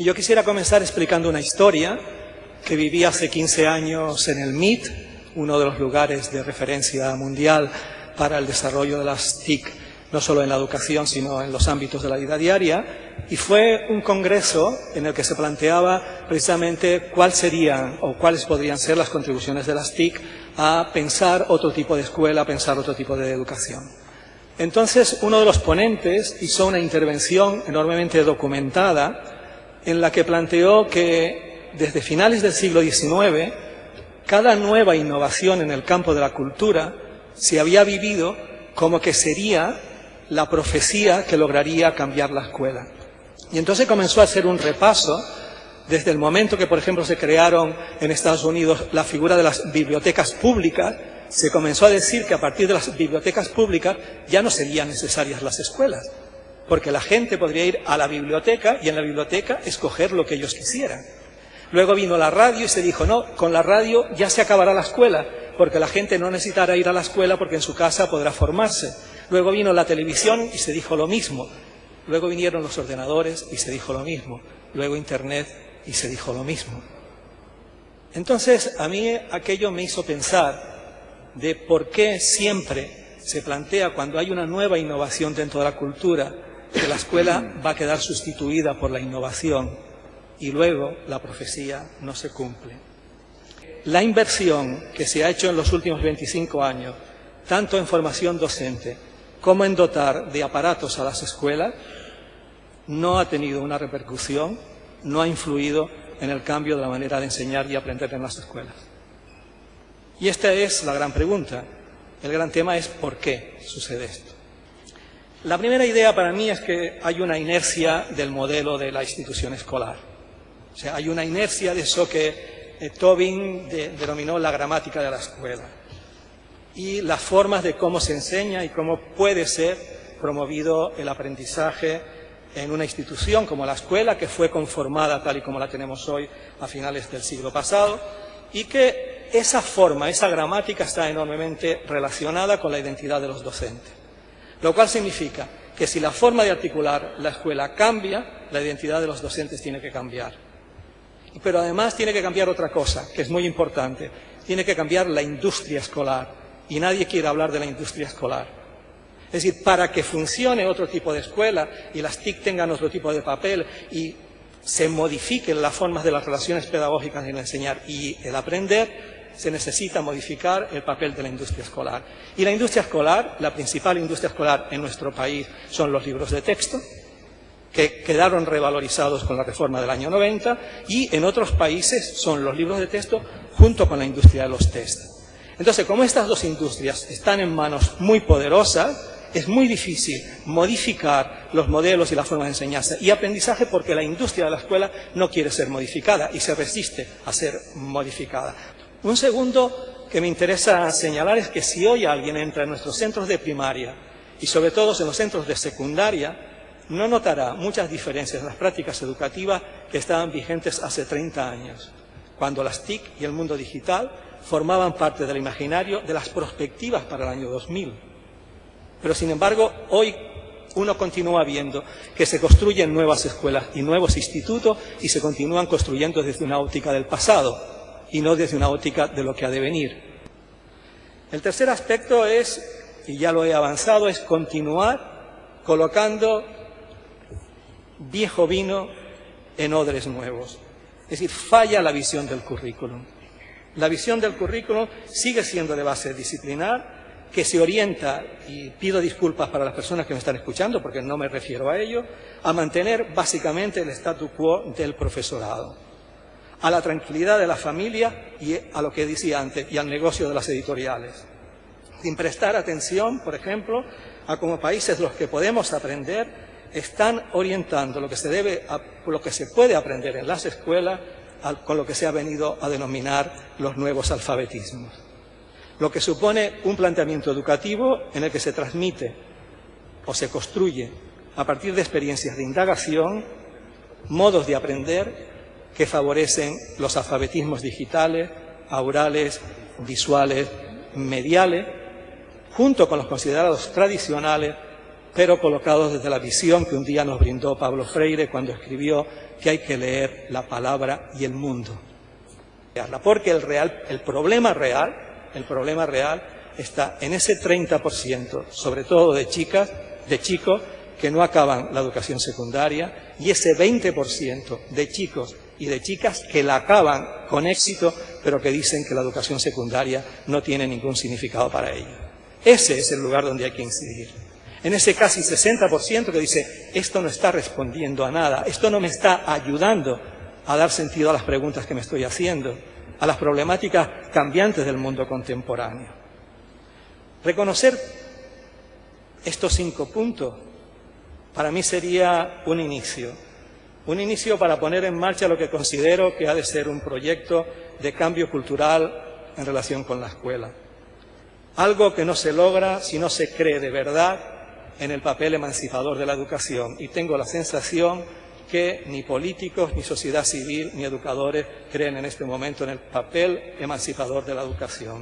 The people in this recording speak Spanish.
Y yo quisiera comenzar explicando una historia que viví hace 15 años en el MIT, uno de los lugares de referencia mundial para el desarrollo de las TIC, no solo en la educación, sino en los ámbitos de la vida diaria. Y fue un congreso en el que se planteaba precisamente cuáles serían o cuáles podrían ser las contribuciones de las TIC a pensar otro tipo de escuela, a pensar otro tipo de educación. Entonces, uno de los ponentes hizo una intervención enormemente documentada en la que planteó que desde finales del siglo XIX, cada nueva innovación en el campo de la cultura se había vivido como que sería la profecía que lograría cambiar la escuela. Y entonces comenzó a hacer un repaso desde el momento que, por ejemplo, se crearon en Estados Unidos la figura de las bibliotecas públicas. Se comenzó a decir que a partir de las bibliotecas públicas ya no serían necesarias las escuelas, porque la gente podría ir a la biblioteca y en la biblioteca escoger lo que ellos quisieran. Luego vino la radio y se dijo, no, con la radio ya se acabará la escuela, porque la gente no necesitará ir a la escuela porque en su casa podrá formarse. Luego vino la televisión y se dijo lo mismo. Luego vinieron los ordenadores y se dijo lo mismo. Luego Internet y se dijo lo mismo. Entonces, a mí aquello me hizo pensar de por qué siempre se plantea cuando hay una nueva innovación dentro de la cultura que la escuela va a quedar sustituida por la innovación y luego la profecía no se cumple. La inversión que se ha hecho en los últimos 25 años, tanto en formación docente como en dotar de aparatos a las escuelas, no ha tenido una repercusión, no ha influido en el cambio de la manera de enseñar y aprender en las escuelas. Y esta es la gran pregunta. El gran tema es ¿por qué sucede esto? La primera idea para mí es que hay una inercia del modelo de la institución escolar. O sea, hay una inercia de eso que Tobin denominó la gramática de la escuela. Y las formas de cómo se enseña y cómo puede ser promovido el aprendizaje en una institución como la escuela, que fue conformada tal y como la tenemos hoy a finales del siglo pasado, y que esa forma, esa gramática está enormemente relacionada con la identidad de los docentes. Lo cual significa que si la forma de articular la escuela cambia, la identidad de los docentes tiene que cambiar. Pero además tiene que cambiar otra cosa, que es muy importante. Tiene que cambiar la industria escolar. Y nadie quiere hablar de la industria escolar. Es decir, para que funcione otro tipo de escuela y las TIC tengan otro tipo de papel y se modifiquen las formas de las relaciones pedagógicas en el enseñar y el aprender, se necesita modificar el papel de la industria escolar. Y la industria escolar, la principal industria escolar en nuestro país son los libros de texto, que quedaron revalorizados con la reforma del año 90, y en otros países son los libros de texto junto con la industria de los test. Entonces, como estas dos industrias están en manos muy poderosas, es muy difícil modificar los modelos y las formas de enseñanza y aprendizaje porque la industria de la escuela no quiere ser modificada y se resiste a ser modificada. Un segundo que me interesa señalar es que si hoy alguien entra en nuestros centros de primaria y sobre todo en los centros de secundaria, no notará muchas diferencias en las prácticas educativas que estaban vigentes hace 30 años, cuando las TIC y el mundo digital formaban parte del imaginario de las perspectivas para el año 2000. Pero, sin embargo, hoy uno continúa viendo que se construyen nuevas escuelas y nuevos institutos y se continúan construyendo desde una óptica del pasado y no desde una óptica de lo que ha de venir. El tercer aspecto es, y ya lo he avanzado, es continuar colocando viejo vino en odres nuevos. Es decir, falla la visión del currículum. La visión del currículum sigue siendo de base disciplinar, que se orienta, y pido disculpas para las personas que me están escuchando porque no me refiero a ello, a mantener básicamente el statu quo del profesorado, a la tranquilidad de la familia y a lo que decía antes, y al negocio de las editoriales, sin prestar atención, por ejemplo, a cómo países los que podemos aprender están orientando lo que se puede aprender en las escuelas con lo que se ha venido a denominar los nuevos alfabetismos. Lo que supone un planteamiento educativo en el que se transmite o se construye a partir de experiencias de indagación modos de aprender que favorecen los alfabetismos digitales, aurales, visuales, mediales, junto con los considerados tradicionales, pero colocados desde la visión que un día nos brindó Pablo Freire cuando escribió que hay que leer la palabra y el mundo. Porque el problema real está en ese 30%, sobre todo de chicos, que no acaban la educación secundaria, y ese 20% de chicos y de chicas que la acaban con éxito, pero que dicen que la educación secundaria no tiene ningún significado para ellos. Ese es el lugar donde hay que incidir. En ese casi 60% que dice, esto no está respondiendo a nada, esto no me está ayudando a dar sentido a las preguntas que me estoy haciendo, a las problemáticas cambiantes del mundo contemporáneo. Reconocer estos 5 puntos para mí sería un inicio para poner en marcha lo que considero que ha de ser un proyecto de cambio cultural en relación con la escuela. Algo que no se logra si no se cree de verdad en el papel emancipador de la educación, y tengo la sensación que ni políticos, ni sociedad civil, ni educadores creen en este momento en el papel emancipador de la educación.